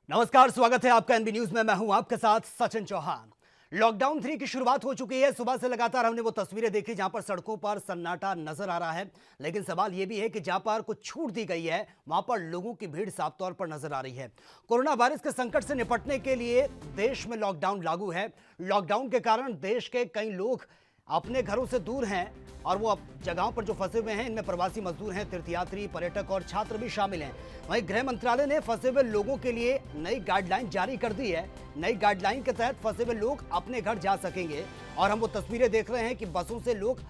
नमस्कार, स्वागत है आपका एनबी न्यूज में। मैं हूं आपके साथ सचिन चौहान। लॉकडाउन 3 की शुरुआत हो चुकी है। सुबह से लगातार हमने वो तस्वीरें देखी जहां पर सड़कों पर सन्नाटा नजर आ रहा है, लेकिन सवाल यह भी है कि जहां पर कुछ छूट दी गई है वहां पर लोगों की भीड़ साफ तौर पर नजर आ रही है। कोरोना वायरस के संकट से निपटने के लिए देश में लॉकडाउन लागू है। लॉकडाउन के कारण देश के कई लोग अपने घरों से दूर हैं और वो अब जगहों पर जो फंसे हुए हैं इनमें प्रवासी मजदूर हैं, तीर्थयात्री, पर्यटक और छात्र भी शामिल हैं। वहीं गृह मंत्रालय ने फंसे हुए लोगों के लिए नई गाइडलाइन जारी कर दी है। नई गाइडलाइन के तहत फंसे हुए लोग अपने घर जा सकेंगे और हम वो तस्वीरें देख रहे हैं कि बसों से लोग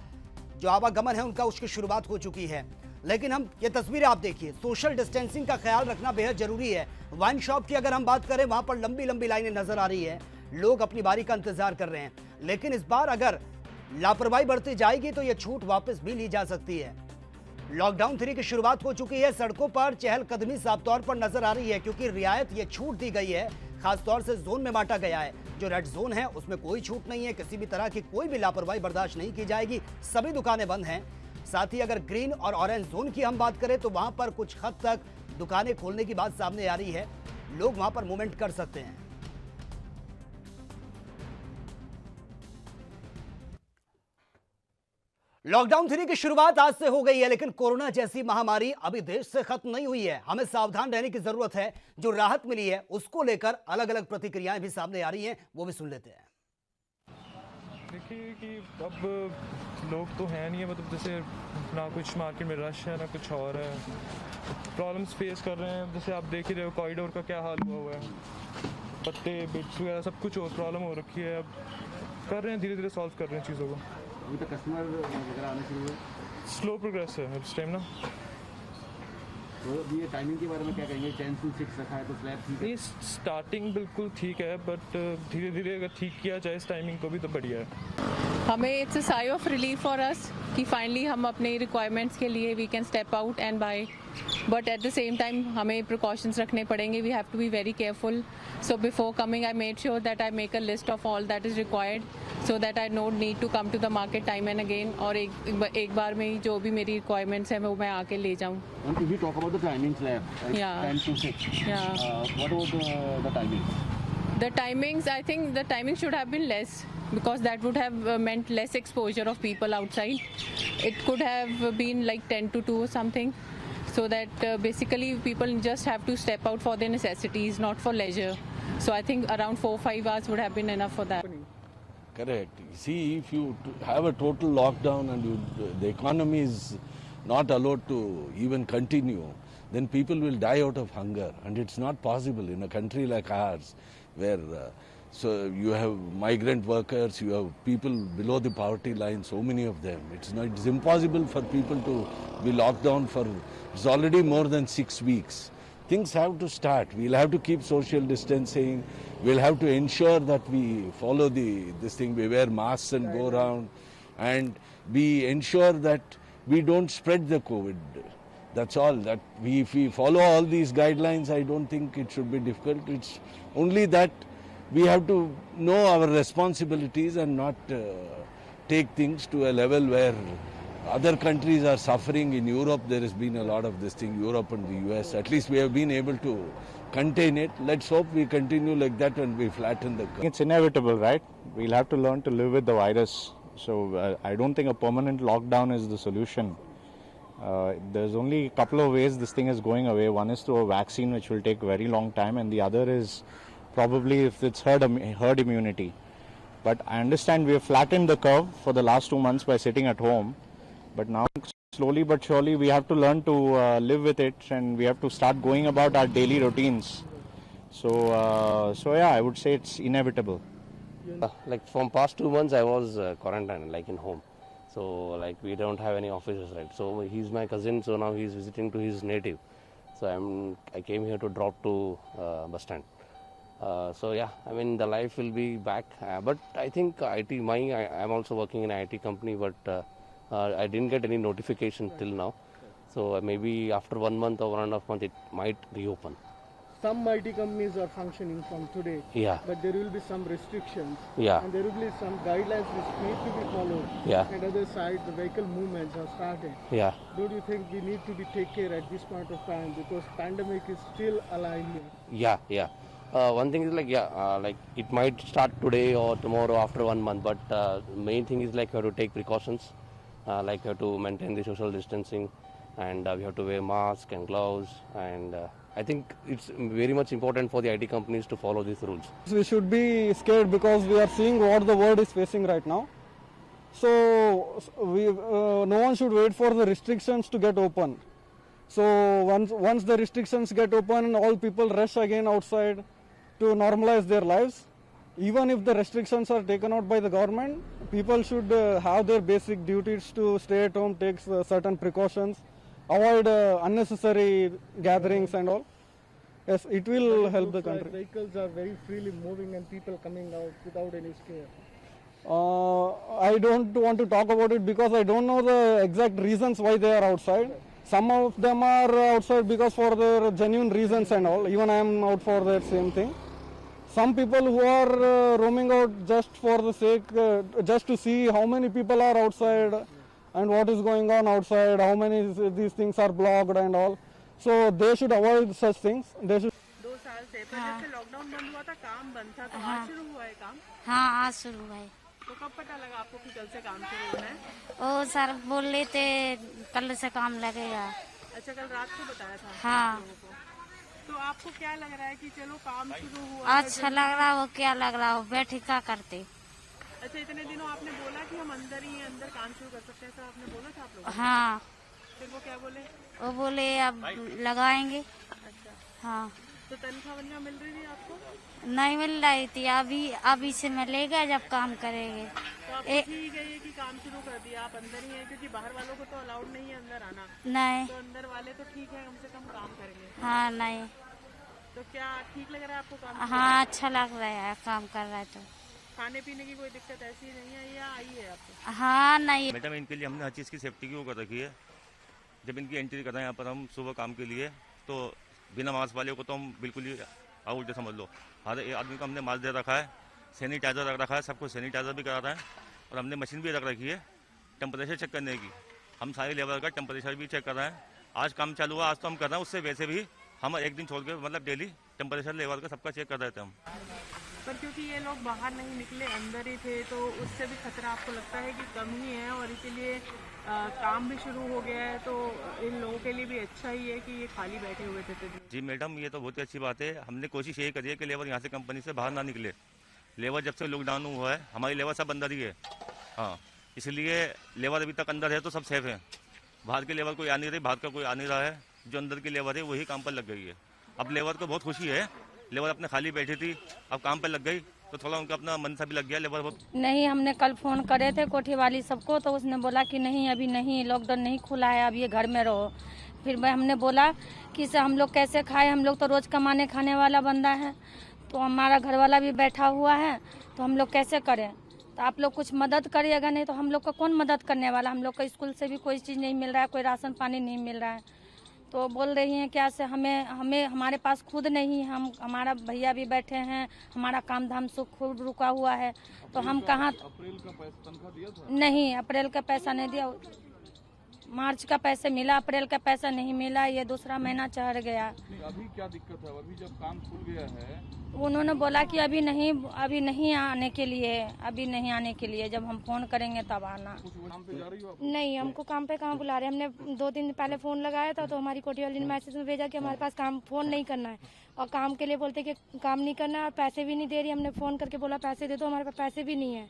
जो आवागमन है उनका उसकी शुरुआत हो चुकी है। लेकिन हम ये तस्वीरें आप देखिए, सोशल डिस्टेंसिंग का ख्याल रखना बेहद जरूरी है। वाइन शॉप की अगर हम बात करें, वहां पर लंबी लंबी लाइनें नजर आ रही है, लोग अपनी बारी का इंतजार कर रहे हैं। लेकिन इस बार अगर लापरवाही बढ़ती जाएगी तो यह छूट वापस भी ली जा सकती है। लॉकडाउन 3 की शुरुआत हो चुकी है। सड़कों पर चहलकदमी साफ तौर पर नजर आ रही है क्योंकि रियायत ये छूट दी गई है। खासतौर से जोन में बांटा गया है। जो रेड जोन है उसमें कोई छूट नहीं है, किसी भी तरह की कोई भी लापरवाही बर्दाश्त नहीं की जाएगी, सभी दुकानें बंद हैं। साथ ही अगर ग्रीन और ऑरेंज जोन की हम बात करें तो वहां पर कुछ हद तक दुकानें खोलने की बात सामने आ रही है, लोग वहां पर मूवमेंट कर सकते हैं। लॉकडाउन 3 की शुरुआत आज से हो गई है, लेकिन कोरोना जैसी महामारी अभी देश से खत्म नहीं हुई है। हमें सावधान रहने की जरूरत है। जो राहत मिली है उसको लेकर अलग अलग प्रतिक्रियाएं भी सामने आ रही हैं, वो भी सुन लेते हैं। देखिए कि अब लोग तो हैं नहीं है, मतलब जैसे ना कुछ मार्केट में रश है ना कुछ और है, प्रॉब्लम्स फेस कर रहे हैं। जैसे आप देख ही रहे हो कॉरिडोर का क्या हाल हुआ है, पत्ते बिट्स वगैरह सब कुछ और प्रॉब्लम हो रखी है। अब कर रहे हैं, धीरे धीरे सॉल्व कर रहे हैं चीज़ों को। अभी तो कस्टमर वगैरह आने शुरू हुए। स्लो प्रोग्रेस है इस टाइम ना। तो अभी ये टाइमिंग के बारे में क्या कहेंगे? 10 to 6 रखा है तो स्लैब ठीक है? नहीं, स्टार्टिंग बिल्कुल ठीक है, बट धीरे धीरे अगर ठीक किया जाए इस टाइमिंग को भी तो बढ़िया है। हमें it's a sigh of relief for us कि फाइनली हम अपने रिक्वायरमेंट्स के लिए we can step out and buy, but at the same time हमें प्रिकॉशंस रखने पड़ेंगे। We have to be very careful. So before coming I made sure that I make a list of all that is required so that I not need to come to the market time and again, और एक बार में ही जो भी मेरी requirements हैं वो मैं आके ले जाऊँ। And if we talk about the timings lab, Yeah. 10 to 6. Yeah. What about the timings? The timings, I think the timing should have been less because that would have meant less exposure of people outside. It could have been like 10 to 2 or something, so that basically people just have to step out for their necessities, not for leisure. So I think around 4-5 hours would have been enough for that. Correct. See, if you have a total lockdown and the economy is not allowed to even continue, then people will die out of hunger, and it's not possible in a country like ours, where so you have migrant workers, you have people below the poverty line, so many of them. It's impossible for people to be locked down for. It's already more than 6 weeks. Things have to start. We'll have to keep social distancing. We'll have to ensure that we follow this thing. We wear masks and go around, and we ensure that we don't spread the COVID. That's all. If we follow all these guidelines, I don't think it should be difficult. It's only that we have to know our responsibilities and not take things to a level where other countries are suffering. In Europe, there has been a lot of this thing, Europe and the US. At least we have been able to contain it. Let's hope we continue like that and we flatten the curve. It's inevitable, right? We'll have to learn to live with the virus. So I don't think a permanent lockdown is the solution. There's only a couple of ways this thing is going away. One is through a vaccine, which will take a very long time, and the other is probably if it's herd immunity. But I understand we have flattened the curve for the last 2 months by sitting at home. But now, slowly but surely, we have to learn to live with it, and we have to start going about our daily routines. So yeah, I would say it's inevitable. Like from past 2 months I was quarantined, like in home. So like we don't have any offices, right? So he's my cousin, so now he's visiting to his native. So I came here to drop to bus stand. So yeah, I mean the life will be back. But I think I'm also working in an IT company, but I didn't get any notification till now. So maybe after 1 month or 1.5 months it might reopen. some IT companies are functioning from today, Yeah, but there will be some restrictions, yeah, and there will be some guidelines which need to be followed. yeah, And other side, the vehicle movements are started. yeah. Don't you think we need to be take care at this point of time because pandemic is still alive here? Yeah, yeah. One thing is like, like it might start today or tomorrow after 1 month, but main thing is like you have to take precautions, like you have to maintain the social distancing, and we have to wear mask and gloves, and I think it's very much important for the IT companies to follow these rules. We should be scared because we are seeing what the world is facing right now. So no one should wait for the restrictions to get open. So once the restrictions get open, all people rush again outside to normalize their lives. Even if the restrictions are taken out by the government, people should have their basic duties to stay at home, take certain precautions, avoid unnecessary gatherings and all. Yes, it will help the Looks like country. vehicles are very freely moving and people coming out without any scare. I don't want to talk about it because I don't know the exact reasons why they are outside. Some of them are outside because for their genuine reasons and all. Even I am out for that same thing. Some people who are roaming out just for the sake, just to see how many people are outside and what is going on outside, how many these things are blocked and all. So they should avoid such things. They should. 2 साल से पर जब से lockdown बंद हुआ था काम बंद था तो आज शुरू हुआ है काम। हाँ आज शुरू है। तो कब पता लगा आपको कि कल से काम शुरू होना है? ओ सर बोल रहे थे कल से काम लगेगा। अच्छा कल रात को बताया था हाँ। लोगों को। तो आपको क्या लग रहा है कि चलो काम शुरू हुआ है? अच्छा लग रहा हो क्या लग रहा हो बैठे क्या करते। अच्छा इतने दिनों आपने बोला कि हम अंदर ही अंदर काम शुरू कर सकते हैं सर आपने बोला था आप लोगों को? हाँ फिर वो क्या बोले? वो बोले अब लगाएंगे। अच्छा हाँ तो तनख्वाह वनख्वाह मिल रही थी आपको? नहीं मिल रही थी अभी से मिलेगा जब काम करेंगे। तो आप ठीक है ये कि काम शुरू कर दिया आप अंदर ही हैं क्योंकि बाहर वालों को तो अलाउड नहीं है अंदर आना। नहीं तो अंदर वाले तो ठीक है कम से कम काम करेंगे। हाँ नहीं तो क्या ठीक लग रहा है आपको काम? हाँ अच्छा लग रहा है काम कर रहा है तो। खाने पीने की कोई दिक्कत ऐसी नहीं आई या आई है आपको? हाँ नहीं मैडम इनके लिए हमने हर चीज़ की सेफ्टी की वो कर रखी है। जब इनकी एंट्री कर रहे हैं यहाँ पर हम सुबह काम के लिए तो बिना मास्क वाले को तो हम बिल्कुल ही आउट समझ लो। हर एक आदमी को हमने मास्क दे रखा है, सैनिटाइजर रख रखा है, सबको सैनिटाइजर भी करा रहा है और हमने मशीन भी रख रखी है टेम्परेचर चेक करने की। हम सारे लेबर का टेम्परेचर भी चेक कर रहे हैं। आज काम चालू हुआ आज तो हम कर रहे हैं, उससे वैसे भी हम एक दिन छोड़ के मतलब डेली टेम्परेचर लेबर का सबका चेक कर रहे थे हम। पर क्योंकि ये लोग बाहर नहीं निकले अंदर ही थे तो उससे भी खतरा आपको लगता है कि कम ही है और इसीलिए काम भी शुरू हो गया है तो इन लोगों के लिए भी अच्छा ही है कि ये खाली बैठे हुए थे। जी मैडम ये तो बहुत ही अच्छी बात है। हमने कोशिश यही करी है कि लेबर यहाँ से कंपनी से बाहर ना निकले। लेबर जब से लॉकडाउन हुआ है हमारी लेबर सब अंदर ही है। हाँ इसलिए लेबर अभी तक अंदर है तो सब सेफ है। बाहर की लेबर कोई आ नहीं रही, बाहर का कोई आ नहीं रहा है। जो अंदर की लेबर है वही काम पर लग गई है। अब लेबर को बहुत खुशी है, लेबर अपने खाली बैठी थी अब काम पर लग गई तो थोड़ा उनका अपना मन सा भी लग गया। लेबर बहुत नहीं हमने कल फोन करे थे कोठी वाली सबको तो उसने बोला कि नहीं अभी नहीं लॉकडाउन नहीं खुला है अब ये घर में रहो। फिर हमने बोला कि सर हम लोग कैसे खाए, हम लोग तो रोज़ कमाने खाने वाला बंदा है तो हमारा घर वाला भी बैठा हुआ है तो हम लोग कैसे करें। तो आप लोग कुछ मदद करिएगा, नहीं तो हम लोग को कौन मदद करने वाला। हम लोग को स्कूल से भी कोई चीज़ नहीं मिल रहा है, कोई राशन पानी नहीं मिल रहा है। तो बोल रही हैं क्या से हमें हमारे पास खुद नहीं, हम हमारा भैया भी बैठे हैं, हमारा काम धाम सब खुद रुका हुआ है तो हम कहाँ। अप्रैल का पैसा तनख्वाह दिया था? नहीं अप्रैल का पैसा नहीं दिया, मार्च का पैसा मिला, अप्रैल का पैसा नहीं मिला, ये दूसरा महीना चढ़ गया। अभी क्या दिक्कत है? अभी जब काम खुल गया है उन्होंने बोला कि अभी नहीं आने के लिए, अभी नहीं आने के लिए, जब हम फोन करेंगे तब आना। काम पे जा रही हो आप? नहीं हमको काम पे कहाँ बुला रहे, हमने 2 दिन पहले फोन लगाया था तो हमारी कोठी वाली ने मैसेज में भेजा कि हमारे पास काम फोन नहीं करना है और काम के लिए बोलते कि काम नहीं करना और पैसे भी नहीं दे रही। हमने फोन करके बोला पैसे दे दो, हमारे पास पैसे भी नहीं है,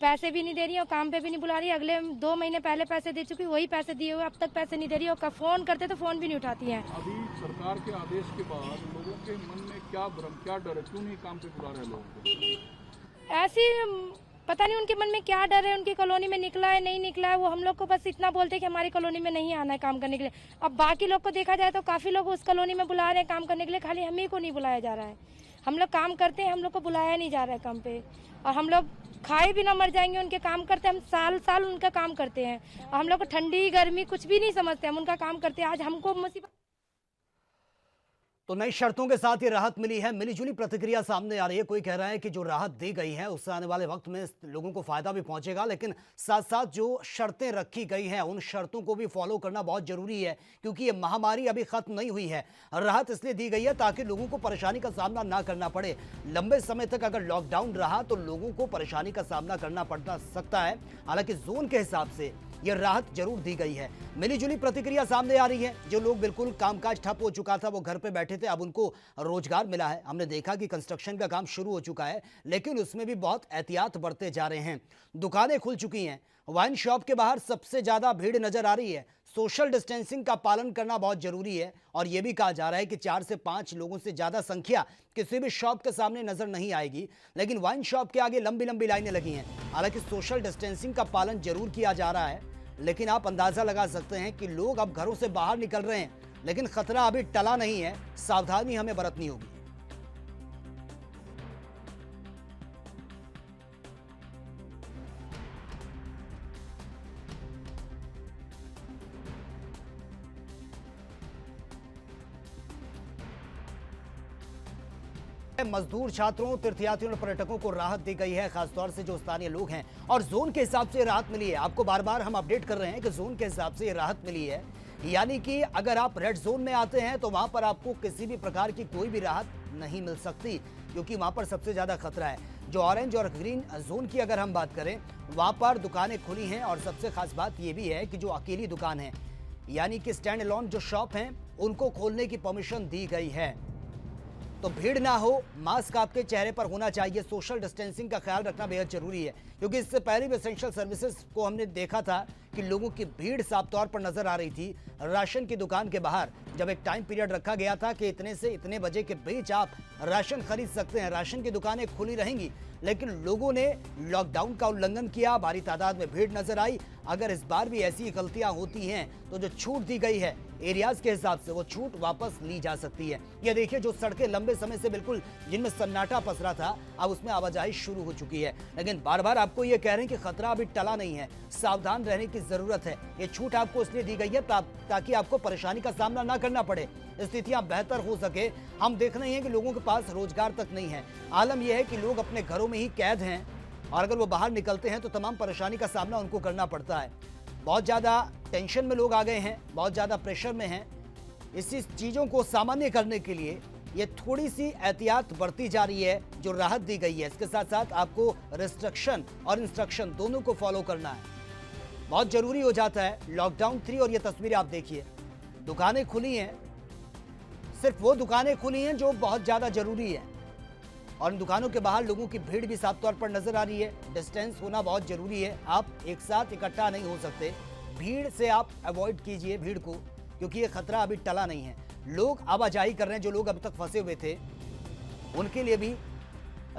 पैसे भी नहीं दे रही और काम पे भी नहीं बुला रही। अगले 2 महीने पहले पैसे दे चुकी, वही पैसे दिए हुए अब तक पैसे नहीं दे रही और फोन करते तो फोन भी नहीं उठाती है। अभी सरकार के आदेश के बाद लोगों के मन में क्या भ्रम क्या डर है, क्यों नहीं काम पे बुला रहे लोगों को? ऐसी पता नहीं उनके मन में क्या डर है, उनकी कॉलोनी में निकला है नहीं निकला है। वो हम लोग को बस इतना बोलते हैं कि हमारी कॉलोनी में नहीं आना है काम करने के लिए। अब बाकी लोग को देखा जाए तो काफ़ी लोग उस कॉलोनी में बुला रहे हैं काम करने के लिए, खाली हम ही को नहीं बुलाया जा रहा है। हम लोग काम करते हैं, हम लोग को बुलाया नहीं जा रहा है काम पे और हम लोग खाए भी ना मर जाएंगे उनके काम करते। हम साल उनका काम करते हैं और हम लोग को ठंडी गर्मी कुछ भी नहीं समझते, हम उनका काम करते हैं। आज हमको मुसीबत तो नई शर्तों के साथ ये राहत मिली है। मिलीजुली प्रतिक्रिया सामने आ रही है। कोई कह रहा है कि जो राहत दी गई है उससे आने वाले वक्त में लोगों को फायदा भी पहुंचेगा, लेकिन साथ साथ जो शर्तें रखी गई हैं उन शर्तों को भी फॉलो करना बहुत जरूरी है, क्योंकि ये महामारी अभी खत्म नहीं हुई है। राहत इसलिए दी गई है ताकि लोगों को परेशानी का सामना ना करना पड़े। लंबे समय तक अगर लॉकडाउन रहा तो लोगों को परेशानी का सामना करना पड़ सकता है। हालांकि जोन के हिसाब से यह राहत जरूर दी गई है। मिलीजुली प्रतिक्रिया सामने आ रही है। जो लोग बिल्कुल कामकाज ठप हो चुका था वो घर पे बैठे थे, अब उनको रोजगार मिला है। हमने देखा कि कंस्ट्रक्शन का काम शुरू हो चुका है, लेकिन उसमें भी बहुत एहतियात बरते जा रहे हैं। दुकानें खुल चुकी हैं। वाइन शॉप के बाहर सबसे ज्यादा भीड़ नजर आ रही है। सोशल डिस्टेंसिंग का पालन करना बहुत जरूरी है और यह भी कहा जा रहा है कि 4 से 5 लोगों से ज्यादा संख्या किसी भी शॉप के सामने नजर नहीं आएगी। लेकिन वाइन शॉप के आगे लंबी लंबी लाइनें लगी हैं। हालांकि सोशल डिस्टेंसिंग का पालन जरूर किया जा रहा है, लेकिन आप अंदाजा लगा सकते हैं कि लोग अब घरों से बाहर निकल रहे हैं, लेकिन खतरा अभी टला नहीं है। सावधानी हमें बरतनी होगी। मजदूर, छात्रों, तीर्थयात्रियों और पर्यटकों को राहत दी गई है, खासतौर से जो स्थानीय लोग हैं। और जोन के हिसाब से राहत मिली है। आपको बार बार हम अपडेट कर रहे हैं कि जोन के हिसाब से राहत मिली है, यानी कि अगर आप रेड जोन में आते हैं तो वहां पर आपको किसी भी प्रकार की कोई भी राहत नहीं मिल सकती, क्योंकि वहां पर सबसे ज्यादा खतरा है। जो ऑरेंज और ग्रीन जोन की अगर हम बात करें, वहां पर दुकानें खुली हैं और सबसे खास बात यह भी है कि जो अकेली दुकान है, यानी कि स्टैंड अलोन जो शॉप हैं, उनको खोलने की परमिशन दी गई है। तो भीड़ ना हो, मास्क आपके चेहरे पर होना चाहिए, सोशल डिस्टेंसिंग का ख्याल रखना बेहद जरूरी है, क्योंकि इससे पहले भी एसेंशियल सर्विसेज को हमने देखा था कि लोगों की भीड़ साफ तौर पर नजर आ रही थी। राशन की दुकान के बाहर जब एक टाइम पीरियड रखा गया था कि इतने से इतने बजे के बीच आप राशन खरीद सकते हैं, राशन की दुकानें खुली रहेंगी, लेकिन लोगों ने लॉकडाउन का उल्लंघन किया। भारी तादाद में भीड़ नजर आई। अगर इस बार भी ऐसी गलतियां होती हैं तो जो छूट दी गई है एरियाज के हिसाब से, वो छूट वापस ली जा सकती है। ये देखिए, जो सड़कें लंबे समय से बिल्कुल जिनमें सन्नाटा पसरा था, अब उसमें आवाजाही शुरू हो चुकी है। लेकिन बार बार आपको ये कह रहे हैं कि खतरा अभी टला नहीं है, सावधान रहने की जरूरत है। ये छूट आपको इसलिए दी गई है ताकि आपको परेशानी का सामना ना करना पड़े, स्थितियां बेहतर हो सके। हम देख रहे हैं कि लोगों के पास रोजगार तक नहीं है। आलम यह है कि लोग अपने घरों में ही कैद हैं और अगर वो बाहर निकलते हैं तो तमाम परेशानी का सामना उनको करना पड़ता है। बहुत ज़्यादा टेंशन में लोग आ गए हैं, बहुत ज़्यादा प्रेशर में हैं। इसी चीज़ों को सामान्य करने के लिए ये थोड़ी सी एहतियात बरती जा रही है, जो राहत दी गई है। इसके साथ साथ आपको रिस्ट्रिक्शन और इंस्ट्रक्शन दोनों को फॉलो करना है, बहुत ज़रूरी हो जाता है। लॉकडाउन 3 और ये तस्वीरें आप देखिए, दुकानें खुली हैं, सिर्फ वो दुकानें खुली हैं जो बहुत ज़्यादा ज़रूरी है, और इन दुकानों के बाहर लोगों की भीड़ भी साफ तौर पर नजर आ रही है। डिस्टेंस होना बहुत जरूरी है, आप एक साथ इकट्ठा नहीं हो सकते। भीड़ से आप अवॉइड कीजिए भीड़ को, क्योंकि ये खतरा अभी टला नहीं है। लोग आवाजाही कर रहे हैं, जो लोग अब तक फंसे हुए थे उनके लिए भी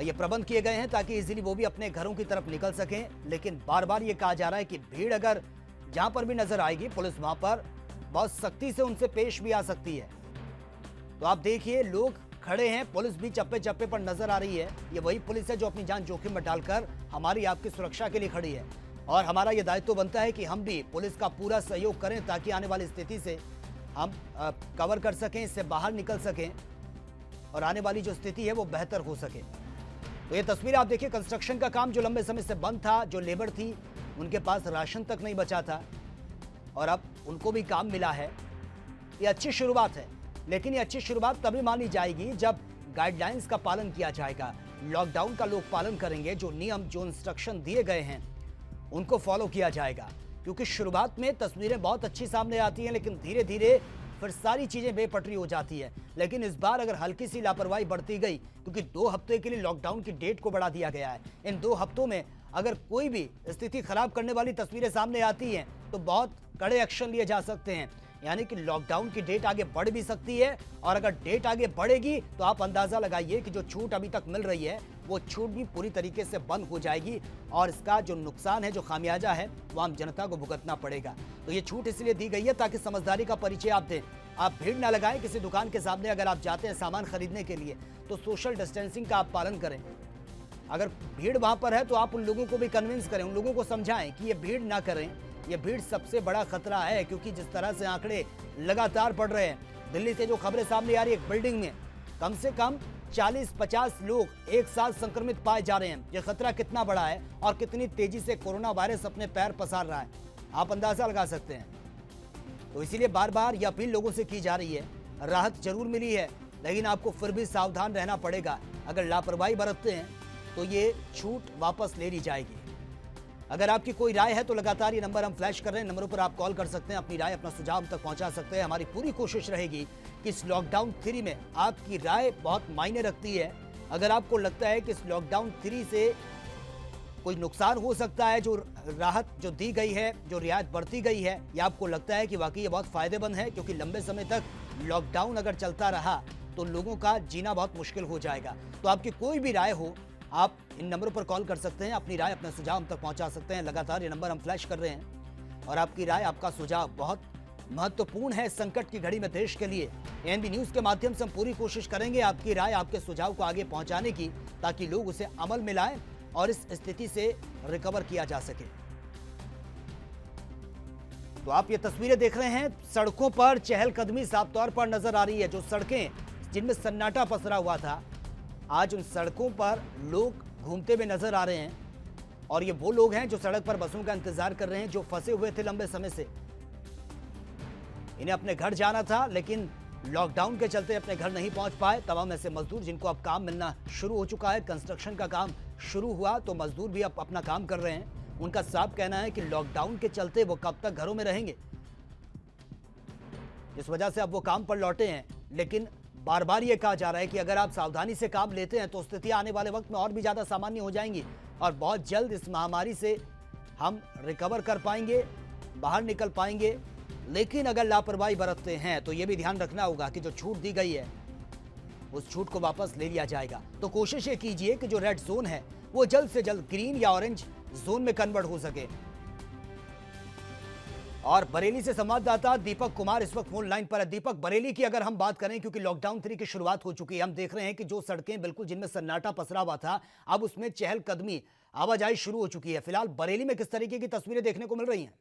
ये प्रबंध किए गए हैं ताकि इजीली वो भी अपने घरों की तरफ निकल सकें। लेकिन बार बार ये कहा जा रहा है कि भीड़ अगर जहां पर भी नजर आएगी, पुलिस वहां पर बहुत सख्ती से उनसे पेश भी आ सकती है। तो आप देखिए, लोग खड़े हैं, पुलिस भी चप्पे चप्पे पर नजर आ रही है। ये वही पुलिस है जो अपनी जान जोखिम में डालकर हमारी आपकी सुरक्षा के लिए खड़ी है, और हमारा ये दायित्व बनता है कि हम भी पुलिस का पूरा सहयोग करें ताकि आने वाली स्थिति से हम कवर कर सकें, इससे बाहर निकल सकें और आने वाली जो स्थिति है वो बेहतर हो सके। तो ये तस्वीर आप देखिए, कंस्ट्रक्शन का काम जो लंबे समय से बंद था, जो लेबर थी उनके पास राशन तक नहीं बचा था और अब उनको भी काम मिला है। ये अच्छी शुरुआत है, लेकिन ये अच्छी शुरुआत तभी मानी जाएगी जब गाइडलाइंस का पालन किया जाएगा। लॉकडाउन का लोग पालन करेंगे, जो नियम, जो इंस्ट्रक्शन दिए गए हैं उनको फॉलो किया जाएगा। क्योंकि शुरुआत में तस्वीरें बहुत अच्छी सामने आती हैं, लेकिन धीरे धीरे फिर सारी चीजें बेपटरी हो जाती है। लेकिन इस बार अगर हल्की सी लापरवाही बढ़ती गई, क्योंकि 2 हफ्ते के लिए लॉकडाउन की डेट को बढ़ा दिया गया है, इन 2 हफ्तों में अगर कोई भी स्थिति खराब करने वाली तस्वीरें सामने आती हैं तो बहुत कड़े एक्शन लिए जा सकते हैं। यानी कि लॉकडाउन की डेट आगे बढ़ भी सकती है, और अगर डेट आगे बढ़ेगी तो आप अंदाजा लगाइए कि जो छूट अभी तक मिल रही है वो छूट भी पूरी तरीके से बंद हो जाएगी, और इसका जो नुकसान है, जो खामियाजा है, वो आम जनता को भुगतना पड़ेगा। तो ये छूट इसलिए दी गई है ताकि समझदारी का परिचय आप दें। आप भीड़ ना लगाएं किसी दुकान के सामने। अगर आप जाते हैं सामान खरीदने के लिए तो सोशल डिस्टेंसिंग का आप पालन करें। अगर भीड़ वहां पर है तो आप उन लोगों को भी कन्विंस करें, उन लोगों को समझाएं कि ये भीड़ ना करें। ये भीड़ सबसे बड़ा खतरा है, क्योंकि जिस तरह से आंकड़े लगातार बढ़ रहे हैं, दिल्ली से जो खबरें सामने आ रही है, एक बिल्डिंग में कम से कम 40-50 लोग एक साथ संक्रमित पाए जा रहे हैं। यह खतरा कितना बड़ा है और कितनी तेजी से कोरोना वायरस अपने पैर पसार रहा है, आप अंदाजा लगा सकते हैं। तो इसीलिए बार बार यह अपील लोगों से की जा रही है। राहत जरूर मिली है, लेकिन आपको फिर भी सावधान रहना पड़ेगा। अगर लापरवाही बरतते हैं तो ये छूट वापस ले ली जाएगी। अगर आपकी कोई राय है तो लगातार ये नंबर हम फ्लैश कर रहे हैं, नंबरों पर आप कॉल कर सकते हैं, अपनी राय अपना सुझाव हम तक पहुंचा सकते हैं। हमारी पूरी कोशिश रहेगी कि इस लॉकडाउन 3 में आपकी राय बहुत मायने रखती है। अगर आपको लगता है कि इस लॉकडाउन 3 से कोई नुकसान हो सकता है, जो राहत जो दी गई है, जो रियायत बढ़ती गई है, या आपको लगता है कि वाकई ये बहुत फायदेमंद है, क्योंकि लंबे समय तक लॉकडाउन अगर चलता रहा तो लोगों का जीना बहुत मुश्किल हो जाएगा। तो आपकी कोई भी राय हो, आप इन नंबरों पर कॉल कर सकते हैं, अपनी राय अपना सुझाव हम तक पहुंचा सकते हैं। लगातार ये नंबर हम फ्लैश कर रहे हैं और आपकी राय, आपका सुझाव बहुत महत्वपूर्ण है संकट की घड़ी में देश के लिए। एएनबी न्यूज के माध्यम से हम पूरी कोशिश करेंगे आपकी राय, आपके सुझाव को आगे पहुंचाने की, ताकि लोग उसे अमल में लाएं और इस स्थिति से रिकवर किया जा सके। तो आप ये तस्वीरें देख रहे हैं, सड़कों पर चहलकदमी साफ तौर पर नजर आ रही है। जो सड़कें जिनमें सन्नाटा पसरा हुआ था, आज उन सड़कों पर लोग घूमते हुए नजर आ रहे हैं। और ये वो लोग हैं जो सड़क पर बसों का इंतजार कर रहे हैं, जो फंसे हुए थे लंबे समय से। इन्हें अपने घर जाना था, लेकिन लॉकडाउन के चलते अपने घर नहीं पहुंच पाए। तमाम ऐसे मजदूर जिनको अब काम मिलना शुरू हो चुका है, कंस्ट्रक्शन का काम शुरू हुआ, तो मजदूर भी अब अपना काम कर रहे हैं। उनका साफ कहना है कि लॉकडाउन के चलते वो कब तक घरों में रहेंगे, इस वजह से अब वो काम पर लौटे हैं। लेकिन बार बार ये कहा जा रहा है कि अगर आप सावधानी से काम लेते हैं तो स्थितियां आने वाले वक्त में और भी ज्यादा सामान्य हो जाएंगी और बहुत जल्द इस महामारी से हम रिकवर कर पाएंगे, बाहर निकल पाएंगे। लेकिन अगर लापरवाही बरतते हैं तो ये भी ध्यान रखना होगा कि जो छूट दी गई है उस छूट को वापस ले लिया जाएगा। तो कोशिश ये कीजिए कि जो रेड जोन है वो जल्द से जल्द ग्रीन या ऑरेंज जोन में कन्वर्ट हो सके। और बरेली से संवाददाता दीपक कुमार इस वक्त फोन लाइन पर है। दीपक, बरेली की अगर हम बात करें, क्योंकि लॉकडाउन 3 की शुरुआत हो चुकी है, हम देख रहे हैं कि जो सड़कें बिल्कुल जिनमें सन्नाटा पसरा हुआ था, अब उसमें चहलकदमी, आवाजाही शुरू हो चुकी है। फिलहाल बरेली में किस तरीके की तस्वीरें देखने को मिल रही हैं?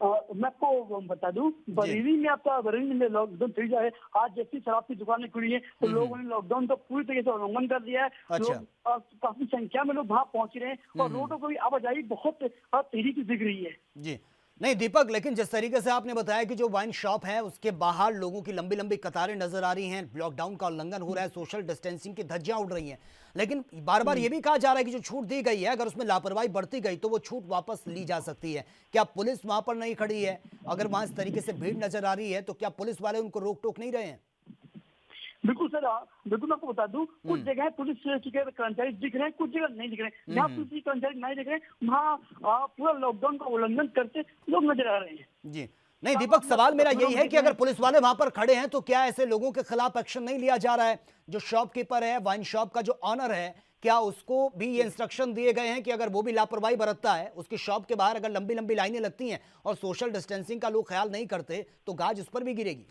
मैं आपको बता दूं, बरेली में आपका बरेली में लॉकडाउन 3 जो है, आज जैसी शराब की दुकानें खुली है तो लोगों ने लॉकडाउन का पूरी तरीके से उल्लंघन कर दिया है। अच्छा। लोग काफी संख्या में लोग वहां पहुंच रहे हैं और रोडों पर भी आवाजाही बहुत तेजी से दिख रही है। जी नहीं दीपक, लेकिन जिस तरीके से आपने बताया कि जो वाइन शॉप है उसके बाहर लोगों की लंबी लंबी कतारें नजर आ रही हैं, लॉकडाउन का उल्लंघन हो रहा है, सोशल डिस्टेंसिंग की धज्जियां उड़ रही हैं, लेकिन बार बार ये भी कहा जा रहा है कि जो छूट दी गई है, अगर उसमें लापरवाही बढ़ती गई तो वो छूट वापस ली जा सकती है। क्या पुलिस वहां पर नहीं खड़ी है? अगर वहां इस तरीके से भीड़ नजर आ रही है तो क्या पुलिस वाले उनको रोक टोक नहीं रहे हैं? बिल्कुल सर, बिल्कुल मैं आपको बता दूं, कुछ जगह पुलिस के कर्मचारी दिख रहे हैं, कुछ जगह नहीं दिख रहे हैं। जहाँ पुलिस के कर्मचारी नहीं दिख रहे हैं वहाँ पूरा लॉकडाउन का उल्लंघन करते लोग नजर आ रहे हैं। जी नहीं दीपक, सवाल मेरा यही है कि अगर पुलिस वाले वहां पर खड़े हैं तो क्या ऐसे लोगों के खिलाफ एक्शन नहीं लिया जा रहा है? जो शॉपकीपर है, वाइन शॉप का जो ऑनर है, क्या उसको भी ये इंस्ट्रक्शन दिए गए हैं कि अगर वो भी लापरवाही बरतता है, उसकी शॉप के बाहर अगर लंबी लंबी लाइनें लगती हैं और सोशल डिस्टेंसिंग का लोग ख्याल नहीं करते तो गाज उस पर भी गिरेगी?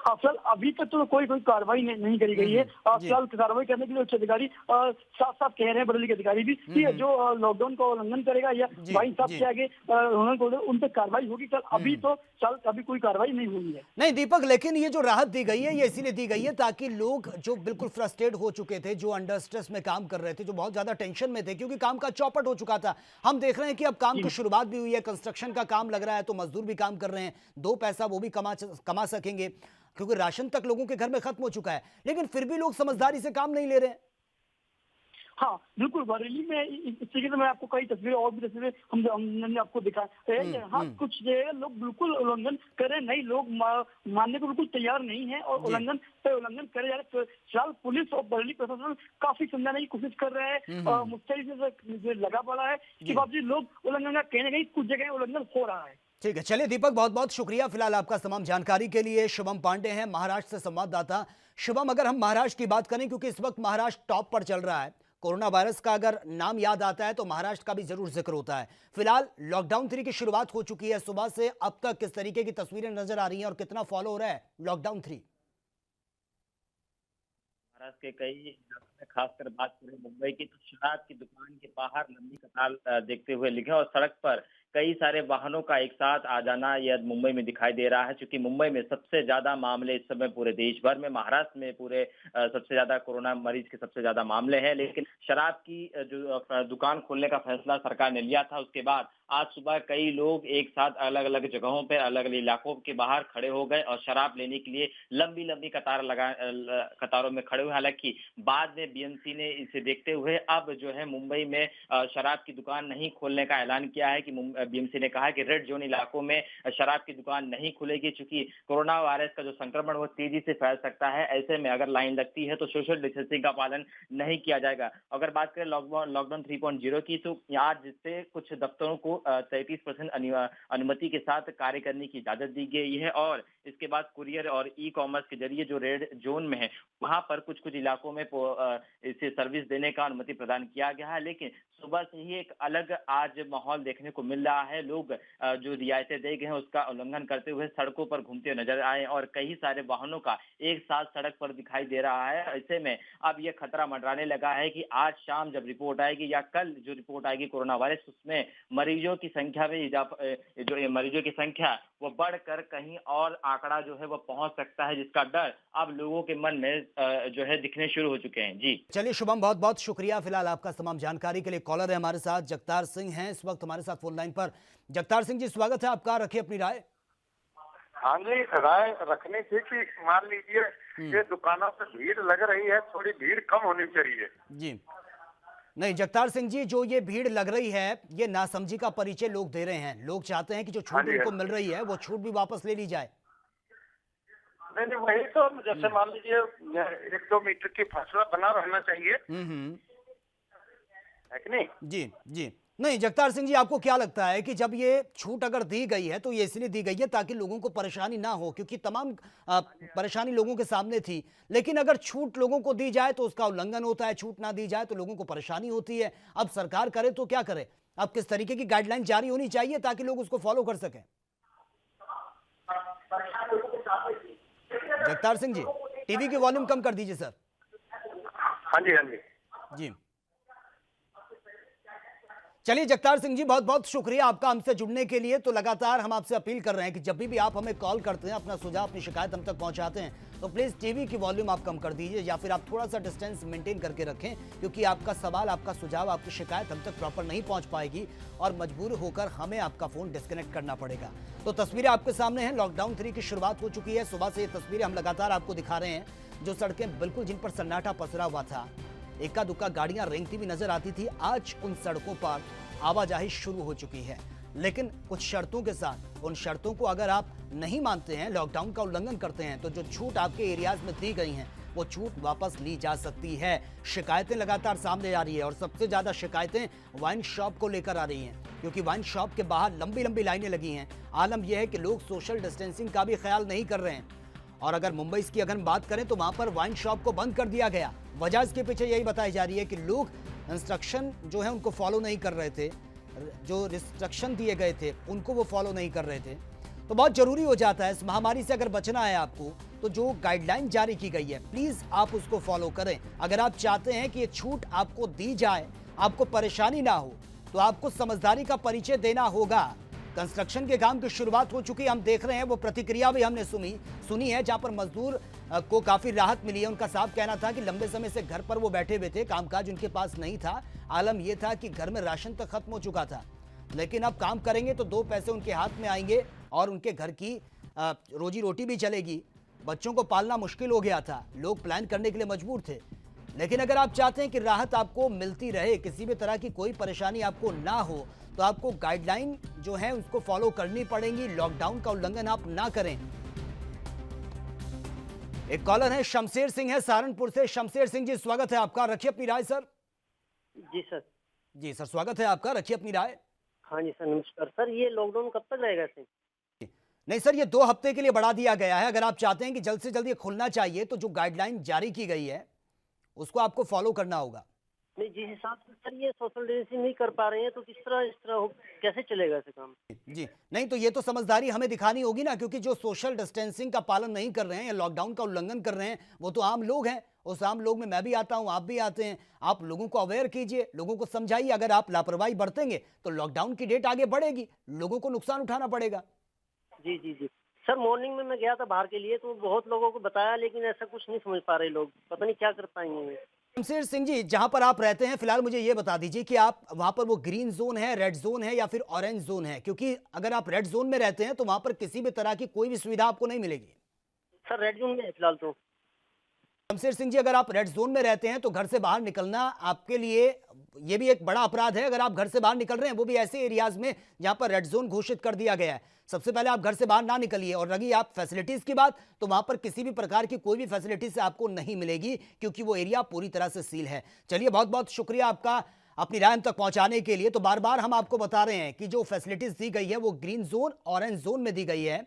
फिलहाल अभी तक तो कोई कार्रवाई नहीं करी गई है। फिलहाल कार्रवाई करने के लिए उच्च अधिकारी साफ साफ कह रहे हैं, बरेली के अधिकारी भी, कि जो लॉकडाउन का उल्लंघन करेगा या वाइन शॉप के आगे उन पर कार्रवाई होगी। चल अभी तो अभी कोई कार्रवाई नहीं हुई है। नहीं दीपक, लेकिन ये जो राहत दी गई है ये इसीलिए दी गई है ताकि लोग जो बिल्कुल फ्रस्ट्रेट हो चुके थे, जो अंडर स्ट्रेस में काम कर रहे थे, जो बहुत ज्यादा टेंशन में थे क्योंकि काम का चौपट हो चुका था। हम देख रहे हैं कि अब काम की शुरुआत भी हुई है, कंस्ट्रक्शन का काम लग रहा है तो मजदूर भी काम कर रहे हैं, 2 पैसा वो भी कमा सकेंगे, क्योंकि राशन तक लोगों के घर में खत्म हो चुका है। लेकिन फिर भी लोग समझदारी से काम नहीं ले रहे हैं। हाँ बिल्कुल, बरेली में इस तरीके से मैं आपको कई तस्वीरें और भी तस्वीरें हमने आपको दिखाया। हाँ कुछ जगह लोग बिल्कुल उल्लंघन कर रहे नहीं, लोग मानने को बिल्कुल तैयार नहीं है और उल्लंघन करे जा रहे। फिलहाल पुलिस और बरेली प्रशासन काफी समझाने की कोशिश कर रहे हैं, मुस्तैदी से लगा पड़ा है कि बावजूद लोग उल्लंघन का कहीं ना कहीं कुछ जगह उल्लंघन हो रहा है। ठीक है, चलिए दीपक, बहुत बहुत शुक्रिया फिलहाल आपका तमाम जानकारी के लिए। शुभम पांडे हैं महाराष्ट्र से संवाददाता। शुभम, अगर हम महाराष्ट्र की बात करें, क्योंकि इस वक्त महाराष्ट्र टॉप पर चल रहा है, कोरोना वायरस का अगर नाम याद आता है तो महाराष्ट्र का भी जरूर जिक्र होता है। फिलहाल लॉकडाउन 3 की शुरुआत हो चुकी है, सुबह से अब तक किस तरीके की तस्वीरें नजर आ रही हैं और कितना फॉलो हो रहा है लॉकडाउन 3? महाराष्ट्र के कई इलाकों में, खासकर बात करें मुंबई की, तो शराब की दुकान के बाहर लंबी कतार देखते हुए लिखे और सड़क पर कई सारे वाहनों का एक साथ आ जाना यह मुंबई में दिखाई दे रहा है, क्योंकि मुंबई में सबसे ज्यादा मामले इस समय पूरे देश भर में, महाराष्ट्र में पूरे सबसे ज्यादा कोरोना मरीज के सबसे ज्यादा मामले हैं। लेकिन शराब की जो दुकान खोलने का फैसला सरकार ने लिया था, उसके बाद आज सुबह कई लोग एक साथ अलग अलग जगहों पर, अलग अलग इलाकों के बाहर खड़े हो गए और शराब लेने के लिए लंबी लंबी कतारों में खड़े हुए। हालांकि बाद में बीएमसी ने इसे देखते हुए अब जो है मुंबई में शराब की दुकान नहीं खोलने का ऐलान किया है कि बीएमसी ने कहा कि रेड जोन इलाकों में शराब की दुकान नहीं खुलेगी, क्योंकि कोरोना वायरस का जो संक्रमण वो तेजी से फैल सकता है। ऐसे में अगर लाइन लगती है तो सोशल डिस्टेंसिंग का पालन नहीं किया जाएगा। अगर बात करें लॉकडाउन 3.0 की, तो आज जिससे कुछ दफ्तरों को 33% अनुमति के साथ कार्य करने की इजाजत दी गई है और इसके बाद कुरियर और ई कॉमर्स के जरिए जो रेड जोन में है वहां पर कुछ कुछ इलाकों में इसे सर्विस देने का अनुमति प्रदान किया गया है। लेकिन सुबह से ही एक अलग आज माहौल देखने को मिल रहा है। लोग जो रियायतें दे गए हैं उसका उल्लंघन करते हुए सड़कों पर घूमते नजर आए और कई सारे वाहनों का एक साथ सड़क पर दिखाई दे रहा है। ऐसे में अब यह खतरा मंडराने लगा है कि आज शाम जब रिपोर्ट आएगी या कल जो रिपोर्ट आएगी कोरोना वायरस, उसमें मरीजों की संख्या में जो मरीजों की संख्या वो बढ़कर कहीं और आंकड़ा जो है वो पहुंच सकता है, जिसका डर अब लोगों के मन में जो है दिखने शुरू हो चुके हैं। जी चलिए शुभम, बहुत बहुत शुक्रिया फिलहाल आपका तमाम जानकारी के लिए। कॉलर है हमारे साथ जगतार सिंह हैं इस वक्त हमारे साथ फोन लाइन पर। जगतार सिंह जी, स्वागत है आपका, रखिए अपनी राय। हाँ जी, राय रखनी थी कि मान लीजिए ये दुकानों पे भीड़ लग रही है, थोड़ी भीड़ कम होनी चाहिए। जी नहीं जगतार सिंह जी, जो ये भीड़ लग रही है ये नासमझी का परिचय लोग दे रहे हैं। लोग चाहते हैं कि जो छूट उनको मिल रही है वो छूट भी वापस ले ली जाए। नहीं, वही तो, जैसे मान लीजिए 1-2 मीटर की फासला बना रहना चाहिए, है कि नहीं? जी जी नहीं जगतार सिंह जी, आपको क्या लगता है कि जब ये छूट अगर दी गई है तो ये इसलिए दी गई है ताकि लोगों को परेशानी ना हो, क्योंकि तमाम परेशानी लोगों के सामने थी। लेकिन अगर छूट लोगों को दी जाए तो उसका उल्लंघन होता है, छूट ना दी जाए तो लोगों को परेशानी होती है। अब सरकार करे तो क्या करे? अब किस तरीके की गाइडलाइन जारी होनी चाहिए ताकि लोग उसको फॉलो कर सकें? जगतार सिंह जी, टीवी की वॉल्यूम कम कर दीजिए सर। हाँ जी, हाँ जी जी चलिए जगतार सिंह जी, बहुत बहुत शुक्रिया आपका हमसे जुड़ने के लिए। तो लगातार हम आपसे अपील कर रहे हैं कि जब भी आप हमें कॉल करते हैं, अपना सुझाव, अपनी शिकायत हम तक पहुंचाते हैं, तो प्लीज़ टीवी की वॉल्यूम आप कम कर दीजिए या फिर आप थोड़ा सा डिस्टेंस मेंटेन करके रखें, क्योंकि आपका सवाल, आपका सुझाव, आपकी शिकायत हम तक प्रॉपर नहीं पहुंच पाएगी और मजबूर होकर हमें आपका फ़ोन डिस्कनेक्ट करना पड़ेगा। तो तस्वीरें आपके सामने हैं, लॉकडाउन 3 की शुरुआत हो चुकी है। सुबह से ये तस्वीरें हम लगातार आपको दिखा रहे हैं, जो सड़कें बिल्कुल जिन पर सन्नाटा पसरा हुआ था, इक्का दुक्का गाड़ियां रेंगती भी नजर आती थी, आज उन सड़कों पर आवाजाही शुरू हो चुकी है। लेकिन कुछ शर्तों के साथ, उन शर्तों को अगर आप नहीं मानते हैं, लॉकडाउन का उल्लंघन करते हैं, तो जो छूट आपके एरियाज में दी गई हैं वो छूट वापस ली जा सकती है। शिकायतें लगातार सामने आ रही है और सबसे ज्यादा शिकायतें वाइन शॉप को लेकर आ रही हैं, क्योंकि वाइन शॉप के बाहर लंबी लंबी लाइनें लगी हैं। आलम यह है कि लोग सोशल डिस्टेंसिंग का भी ख्याल नहीं कर रहे हैं। और अगर मुंबई की अगर बात करें तो वहां पर वाइन शॉप को बंद कर दिया गया। वजह इसके पीछे यही बताई जा रही है कि लोग इंस्ट्रक्शन जो है उनको फॉलो नहीं कर रहे थे, जो रिस्ट्रिक्शन दिए गए थे उनको वो फॉलो नहीं कर रहे थे। तो बहुत जरूरी हो जाता है इस महामारी से अगर बचना है आपको, तो जो गाइडलाइन जारी की गई है प्लीज आप उसको फॉलो करें। अगर आप चाहते हैं कि ये छूट आपको दी जाए, आपको परेशानी ना हो, तो आपको समझदारी का परिचय देना होगा। कंस्ट्रक्शन के काम की शुरुआत हो चुकी है, हम देख रहे हैं, वो प्रतिक्रिया भी हमने सुनी है, जहां पर मजदूर को काफी राहत मिली है। उनका साफ कहना था कि लंबे समय से घर पर वो बैठे हुए थे, कामकाज उनके पास नहीं था। आलम यह था कि घर में राशन तक खत्म हो चुका था, लेकिन अब काम करेंगे तो 2 पैसे उनके हाथ में आएंगे और उनके घर की रोजी रोटी भी चलेगी। बच्चों को पालना मुश्किल हो गया था, लोग प्लान करने के लिए मजबूर थे। लेकिन अगर आप चाहते हैं कि राहत आपको मिलती रहे, किसी भी तरह की कोई परेशानी आपको ना हो, तो आपको गाइडलाइन जो है उसको फॉलो करनी पड़ेगी। लॉकडाउन का उल्लंघन आप ना करें। एक कॉलर है, शमशेर सिंह है सहारनपुर से। शमशेर सिंह जी, स्वागत है आपका, रखिए अपनी राय सर। जी सर। जी सर, स्वागत है आपका, रखिए अपनी राय। हाँ जी सर, नमस्कार सर। ये लॉकडाउन कब तक रहेगा सर? नहीं सर, ये 2 हफ्ते के लिए बढ़ा दिया गया है। अगर आप चाहते हैं कि जल्द से जल्द ये खुलना चाहिए, तो जो गाइडलाइन जारी की गई है उसको आपको फॉलो करना होगा। नहीं, जिस हिसाब से सर ये सोशल डिस्टेंसिंग नहीं कर पा रहे हैं, तो किस तरह इस तरह कैसे चलेगा ऐसे काम? जी नहीं, तो ये तो समझदारी हमें दिखानी होगी ना, क्योंकि जो सोशल डिस्टेंसिंग का पालन नहीं कर रहे हैं या लॉकडाउन का उल्लंघन कर रहे हैं वो तो आम लोग हैं, उस आम लोग में मैं भी आता हूं, आप भी आते हैं। आप लोगों को अवेयर कीजिए, लोगों को समझाइए। अगर आप लापरवाही बरतेंगे तो लॉकडाउन की डेट आगे बढ़ेगी, लोगों को नुकसान उठाना पड़ेगा। जी जी जी सर, मॉर्निंग में मैं गया था बाहर के लिए, तो बहुत लोगों को बताया, लेकिन ऐसा कुछ नहीं समझ पा रहे लोग, पता नहीं क्या कर पाएंगे। शमशेर सिंह जी, जहां पर आप रहते हैं फिलहाल मुझे ये बता दीजिए कि आप वहां पर वो ग्रीन जोन है, रेड जोन है या फिर ऑरेंज जोन है? क्योंकि अगर आप रेड जोन में रहते हैं तो वहां पर किसी भी तरह की कोई भी सुविधा आपको नहीं मिलेगी। सर रेड जोन में है फिलहाल तो। शमशेर सिंह जी, अगर आप रेड जोन में रहते हैं तो घर से बाहर निकलना आपके लिए ये भी एक बड़ा अपराध है। अगर आप घर से बाहर निकल रहे हैं, वो भी ऐसे एरियाज में जहां पर रेड जोन घोषित कर दिया गया है, सबसे पहले आप घर से बाहर ना निकलिए। और रही आप फैसिलिटीज की बात, तो वहां पर किसी भी प्रकार की कोई भी फैसिलिटीज आपको नहीं मिलेगी, क्योंकि वो एरिया पूरी तरह से सील है। चलिए, बहुत बहुत शुक्रिया आपका अपनी राय हम तक पहुंचाने के लिए। तो बार बार हम आपको बता रहे हैं कि जो फैसिलिटीज दी गई है वो ग्रीन जोन, ऑरेंज जोन में दी गई है,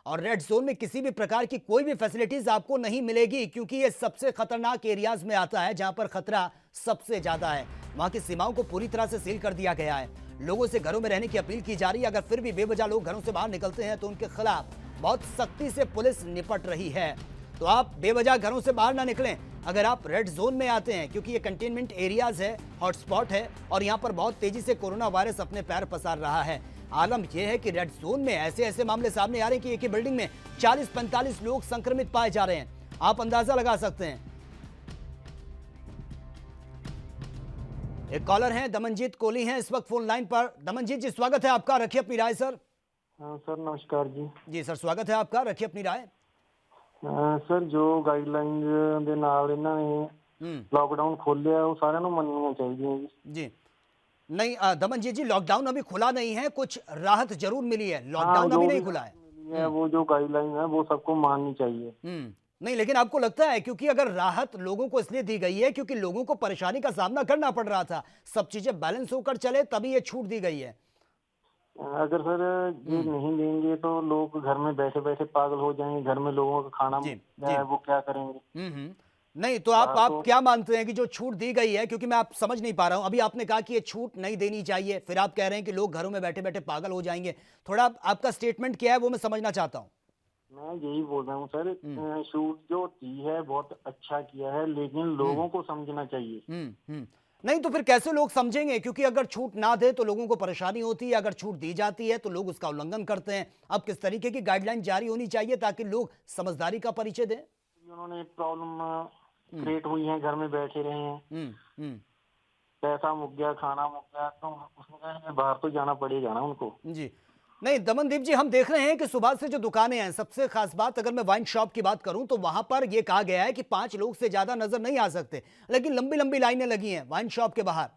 और रेड जोन में किसी भी प्रकार की कोई भी फैसिलिटीज आपको नहीं मिलेगी, क्योंकि ये सबसे खतरनाक एरियाज में आता है जहां पर खतरा सबसे ज्यादा है। वहां की सीमाओं को पूरी तरह से सील कर दिया गया है। लोगों से घरों में रहने की अपील की जा रही है। अगर फिर भी बेवजह लोग घरों से बाहर निकलते हैं तो उनके खिलाफ बहुत सख्ती से पुलिस निपट रही है। तो आप बेवजह घरों से बाहर ना निकलें अगर आप रेड जोन में आते हैं, क्योंकि ये कंटेनमेंट एरियाज है, हॉटस्पॉट है, और यहाँ पर बहुत तेजी से कोरोना वायरस अपने पैर पसार रहा है। आलम यह है कि रेड जोन में ऐसे ऐसे मामले सामने आ रहे हैं कि एक ही बिल्डिंग में 40-45 लोग संक्रमित पाए जा रहे हैं। आप अंदाजा लगा सकते हैं। एक कॉलर हैं, दमनजीत कोहली हैं इस वक्त फोन लाइन पर। दमनजीत जी, स्वागत है आपका, रखिए अपनी राय सर। हाँ सर, नमस्कार जी। जी सर, स्वागत है आपका, रखिए अपनी राय। सर, जो गाइडलाइन ਦੇ ਨਾਲ ਇਹਨਾਂ ਨੇ लॉकडाउन खोलिया वो सारे मननियां चाहिए जी। नहीं दमनजीत जी, लॉकडाउन अभी खुला नहीं है, कुछ राहत जरूर मिली है, लॉकडाउन अभी नहीं खुला है। वो जो गाइडलाइन है वो सबको माननी चाहिए। नहीं, लेकिन आपको लगता है, क्योंकि अगर राहत लोगों को इसलिए दी गई है क्योंकि लोगों को परेशानी का सामना करना पड़ रहा था, सब चीजें बैलेंस होकर चले तभी ये छूट दी गई है। अगर सर ये नहीं देंगे तो लोग घर में बैठे बैठे पागल हो जाएंगे, घर में लोगों का खाना वो क्या करेंगे। नहीं, तो आप क्या मानते हैं कि जो छूट दी गई है, क्योंकि मैं आप समझ नहीं पा रहा हूं, अभी आपने कहा कि ये छूट नहीं देनी चाहिए, फिर आप कह रहे हैं कि लोग घरों में बैठे बैठे पागल हो जाएंगे, थोड़ा आपका स्टेटमेंट क्या है वो मैं समझना चाहता हूं। मैं यही बोल रहा हूँ सर, छूट जो दी है बहुत अच्छा किया है, लेकिन लोगों को समझना चाहिए। नहीं तो फिर कैसे लोग समझेंगे, क्योंकि अगर छूट ना दे तो लोगों को परेशानी होती है, अगर छूट दी जाती है तो लोग उसका उल्लंघन करते हैं। अब किस तरीके की गाइडलाइन जारी होनी चाहिए ताकि लोग समझदारी का परिचय दें? उन्होंने प्रॉब्लम क्रिएट हुई है, घर में बैठे रहे हैं, पैसा मुक गया, खाना मुक गया, तो उसमें बाहर तो जाना पड़ेगा ना उनको। जी नहीं दमनदीप जी, हम देख रहे हैं कि सुबह से जो दुकानें हैं, सबसे खास बात अगर मैं वाइन शॉप की बात करूं तो वहां पर यह कहा गया है कि 5 लोग से ज्यादा नजर नहीं आ सकते, लेकिन लंबी लंबी लाइनें लगी हैं वाइन शॉप के बाहर।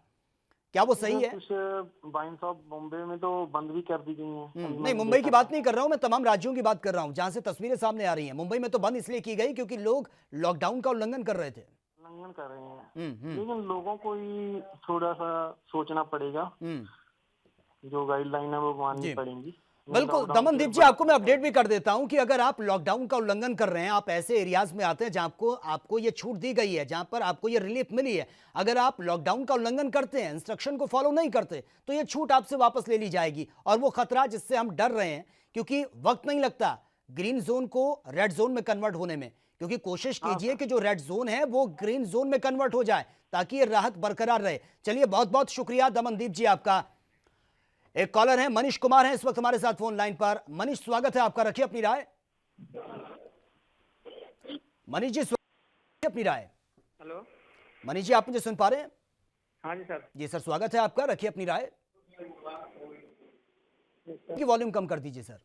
क्या वो सही है? कुछ वाइन शॉप मुंबई में तो बंद भी कर दी गई हैं। नहीं, मुंबई की बात नहीं कर रहा हूं मैं, तमाम राज्यों की बात कर रहा हूं जहां से तस्वीरें सामने आ रही हैं। मुंबई में तो बंद इसलिए की गई क्योंकि लोग लॉकडाउन का उल्लंघन कर रहे थे। उल्लंघन कर रहे हैं, लेकिन लोगों को ही थोड़ा सा सोचना पड़ेगा, जो गाइडलाइन है वो माननी पड़ेंगी। बिल्कुल दमनदीप जी, आपको मैं अपडेट भी कर देता हूं कि अगर आप लॉकडाउन का उल्लंघन कर रहे हैं, आप ऐसे एरियाज में आते हैं जहां आपको ये छूट दी गई है, जहां पर आपको ये रिलीफ मिली है, अगर आप लॉकडाउन का उल्लंघन करते हैं, इंस्ट्रक्शन को फॉलो नहीं करते, तो ये छूट आपसे वापस ले ली जाएगी। और वो खतरा जिससे हम डर रहे हैं, क्योंकि वक्त नहीं लगता ग्रीन जोन को रेड जोन में कन्वर्ट होने में, क्योंकि कोशिश कीजिए कि जो रेड जोन है वो ग्रीन जोन में कन्वर्ट हो जाए ताकि ये राहत बरकरार रहे। चलिए, बहुत बहुत शुक्रिया दमनदीप जी आपका। एक कॉलर है, मनीष कुमार है इस वक्त हमारे साथ फोन लाइन पर। मनीष, स्वागत है आपका, रखिए अपनी राय। मनीष जी, अपनी राय। हेलो मनीष जी, आप मुझे सुन पा रहे हैं? हाँ जी सर। जी सर, स्वागत है आपका, रखिए अपनी राय। वॉल्यूम कम कर दीजिए सर।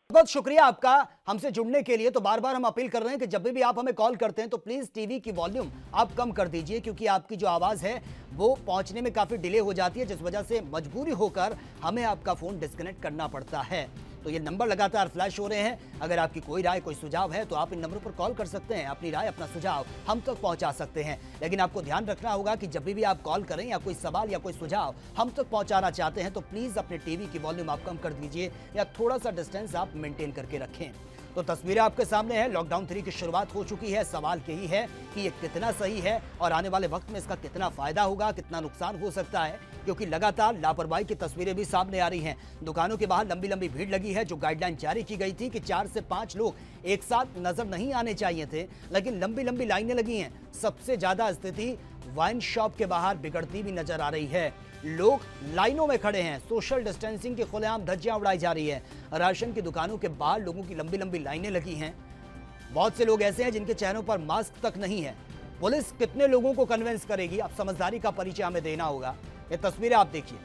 बहुत शुक्रिया आपका हमसे जुड़ने के लिए। तो बार बार हम अपील कर रहे हैं कि जब भी आप हमें कॉल करते हैं तो प्लीज टीवी की वॉल्यूम आप कम कर दीजिए, क्योंकि आपकी जो आवाज है वो पहुंचने में काफी डिले हो जाती है, जिस वजह से मजबूरी होकर हमें आपका फोन डिस्कनेक्ट करना पड़ता है। तो ये नंबर लगातार फ्लैश हो रहे हैं। अगर आपकी कोई राय, कोई सुझाव है तो आप इन नंबरों पर कॉल कर सकते हैं, अपनी राय, अपना सुझाव हम तक पहुंचा सकते हैं। लेकिन आपको ध्यान रखना होगा कि जब भी आप कॉल करें या कोई सवाल या कोई सुझाव हम तक पहुंचाना चाहते हैं तो प्लीज अपने टीवी की वॉल्यूम आप कम कर दीजिए या थोड़ा सा डिस्टेंस आप मेंटेन करके रखें। तो तस्वीरें आपके सामने हैं। लॉकडाउन 3 की शुरुआत हो चुकी है। सवाल यही है कि ये कितना सही है और आने वाले वक्त में इसका कितना फायदा होगा, कितना नुकसान हो सकता है, क्योंकि लगातार लापरवाही की तस्वीरें भी सामने आ रही हैं। दुकानों के बाहर लंबी लंबी भीड़ लगी है। जो गाइडलाइन जारी की गई थी कि 4 से 5 लोग एक साथ नजर नहीं आने चाहिए थे, लेकिन लंबी लंबी लाइनें लगी हैं। सबसे ज्यादा स्थिति वाइन शॉप के बाहर बिगड़ती भी नजर आ रही है। लोग लाइनों में खड़े हैं। सोशल डिस्टेंसिंग की खुलेआम धज्जियां उड़ाई जा रही है। राशन की दुकानों के बाहर लोगों की लंबी लंबी लाइनें लगी हैं। बहुत से लोग ऐसे हैं जिनके चेहरों पर मास्क तक नहीं है। पुलिस कितने लोगों को कन्विंस करेगी? अब समझदारी का परिचय हमें देना होगा। ये तस्वीरें आप देखिए।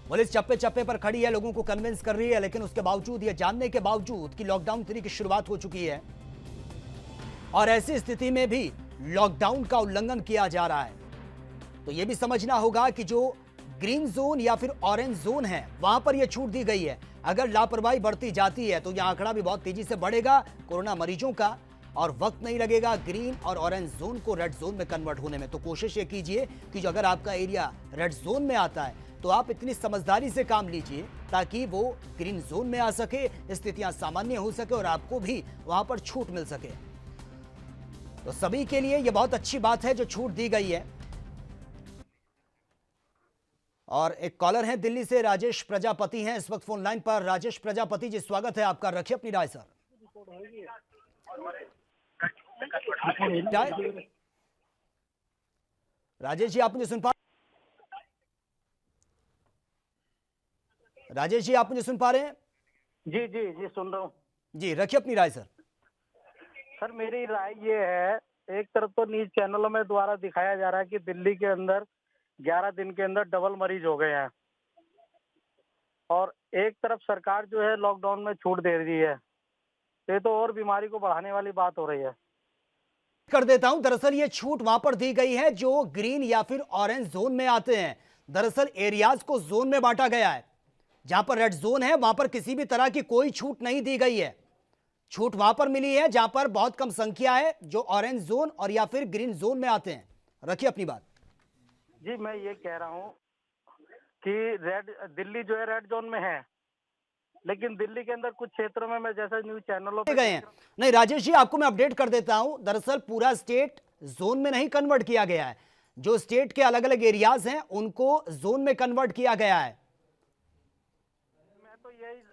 पुलिस चप्पे चप्पे पर खड़ी है, लोगों को कन्विंस कर रही है, लेकिन उसके बावजूद, ये जानने के बावजूद कि लॉकडाउन 3 की शुरुआत हो चुकी है और ऐसी स्थिति में भी लॉकडाउन का उल्लंघन किया जा रहा है, तो यह भी समझना होगा कि जो ग्रीन जोन या फिर ऑरेंज जोन है, वहां पर यह छूट दी गई है। अगर लापरवाही बढ़ती जाती है तो यह आंकड़ा भी बहुत तेजी से बढ़ेगा कोरोना मरीजों का, और वक्त नहीं लगेगा ग्रीन और ऑरेंज जोन को रेड जोन में कन्वर्ट होने में। तो कोशिश ये कीजिए कि जो अगर आपका एरिया रेड जोन में आता है तो आप इतनी समझदारी से काम लीजिए ताकि वो ग्रीन जोन में आ सके, स्थितियां सामान्य हो सके और आपको भी वहां पर छूट मिल सके। तो सभी के लिए यह बहुत अच्छी बात है जो छूट दी गई है। और एक कॉलर हैं दिल्ली से, राजेश प्रजापति हैं इस वक्त फोन लाइन पर। राजेश प्रजापति जी, स्वागत है आपका, रखिए अपनी राय सर। राजेश जी, आप मुझे सुन पा राजेश जी, आप मुझे सुन पा रहे हैं? जी जी जी, सुन रहा हूँ जी, रखिए अपनी राय सर। सर, मेरी राय ये है, एक तरफ तो न्यूज चैनलों में द्वारा दिखाया जा रहा है कि दिल्ली के अंदर 11 दिन के अंदर डबल मरीज हो गए हैं, और एक तरफ सरकार जो है लॉकडाउन में छूट दे रही है। ये तो और बीमारी को बढ़ाने वाली बात हो रही है। कर देता हूं, दरअसल ये छूट वहां पर दी गई है जो ग्रीन या फिर ऑरेंज जोन में आते हैं। दरअसल एरियाज को जोन में बांटा गया है। जहां पर रेड जोन है वहां पर किसी भी तरह की कोई छूट नहीं दी गई है। छूट वहां पर मिली है जहां पर बहुत कम संख्या है जो ऑरेंज जोन और या फिर ग्रीन जोन में आते हैं। रखिए अपनी बात। जी, मैं ये कह रहा हूँ कि दिल्ली जो है रेड जोन में है, लेकिन दिल्ली के अंदर कुछ क्षेत्रों में, मैं जैसा न्यूज चैनलों पे गए हैं। नहीं राजेश जी, आपको मैं अपडेट कर देता हूं। दरअसल पूरा स्टेट जोन में नहीं कन्वर्ट किया गया है। जो स्टेट के अलग अलग एरियाज हैं उनको जोन में कन्वर्ट किया गया है।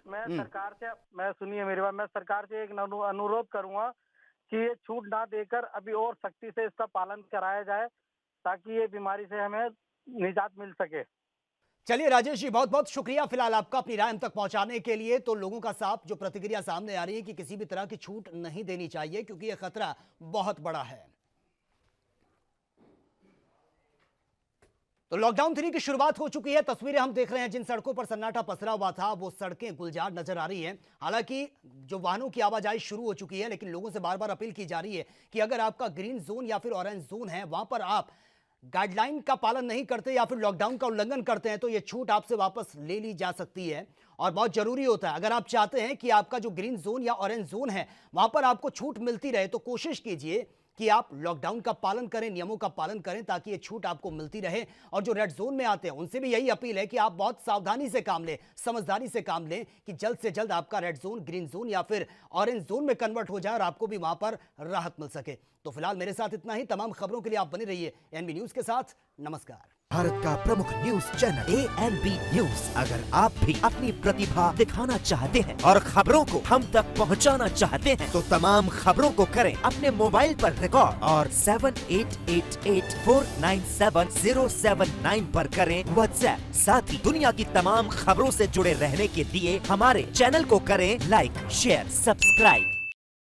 मैं सरकार से, मैं सुनिए मेरी बात, मैं सरकार से एक अनुरोध करूंगा कि ये छूट ना देकर अभी और सख्ती से इसका पालन कराया जाए ताकि ये बीमारी से हमें निजात मिल सके। चलिए राजेश जी, बहुत बहुत शुक्रिया फिलहाल आपका अपनी राय हम तक पहुंचाने के लिए। तो लोगों का साफ जो प्रतिक्रिया सामने आ रही है कि किसी भी तरह की छूट नहीं देनी चाहिए क्योंकि यह खतरा बहुत बड़ा है। तो लॉकडाउन 3 की शुरुआत हो चुकी है। तस्वीरें हम देख रहे हैं, जिन सड़कों पर सन्नाटा पसरा हुआ था वो सड़कें गुलजार नजर आ रही हैं। हालांकि जो वाहनों की आवाजाही शुरू हो चुकी है, लेकिन लोगों से बार बार अपील की जा रही है कि अगर आपका ग्रीन जोन या फिर ऑरेंज जोन है, वहां पर आप गाइडलाइन का पालन नहीं करते या फिर लॉकडाउन का उल्लंघन करते हैं, तो यह छूट आपसे वापस ले ली जा सकती है। और बहुत जरूरी होता है, अगर आप चाहते हैं कि आपका जो ग्रीन जोन या ऑरेंज जोन है वहां पर आपको छूट मिलती रहे, तो कोशिश कीजिए कि आप लॉकडाउन का पालन करें, नियमों का पालन करें, ताकि ये छूट आपको मिलती रहे। और जो रेड जोन में आते हैं उनसे भी यही अपील है कि आप बहुत सावधानी से काम लें, समझदारी से काम लें कि जल्द से जल्द आपका रेड जोन, ग्रीन जोन या फिर ऑरेंज जोन में कन्वर्ट हो जाए और आपको भी वहां पर राहत मिल सके। तो फिलहाल मेरे साथ इतना ही। तमाम खबरों के लिए आप बने रहिए एएनबी न्यूज के साथ। नमस्कार। भारत का प्रमुख न्यूज चैनल एएनबी न्यूज। अगर आप भी अपनी प्रतिभा दिखाना चाहते हैं और खबरों को हम तक पहुंचाना चाहते हैं, तो तमाम खबरों को करें अपने मोबाइल पर रिकॉर्ड और 7888497079 पर करें व्हाट्सएप। साथ ही दुनिया की तमाम खबरों से जुड़े रहने के लिए हमारे चैनल को करें लाइक, शेयर, सब्सक्राइब।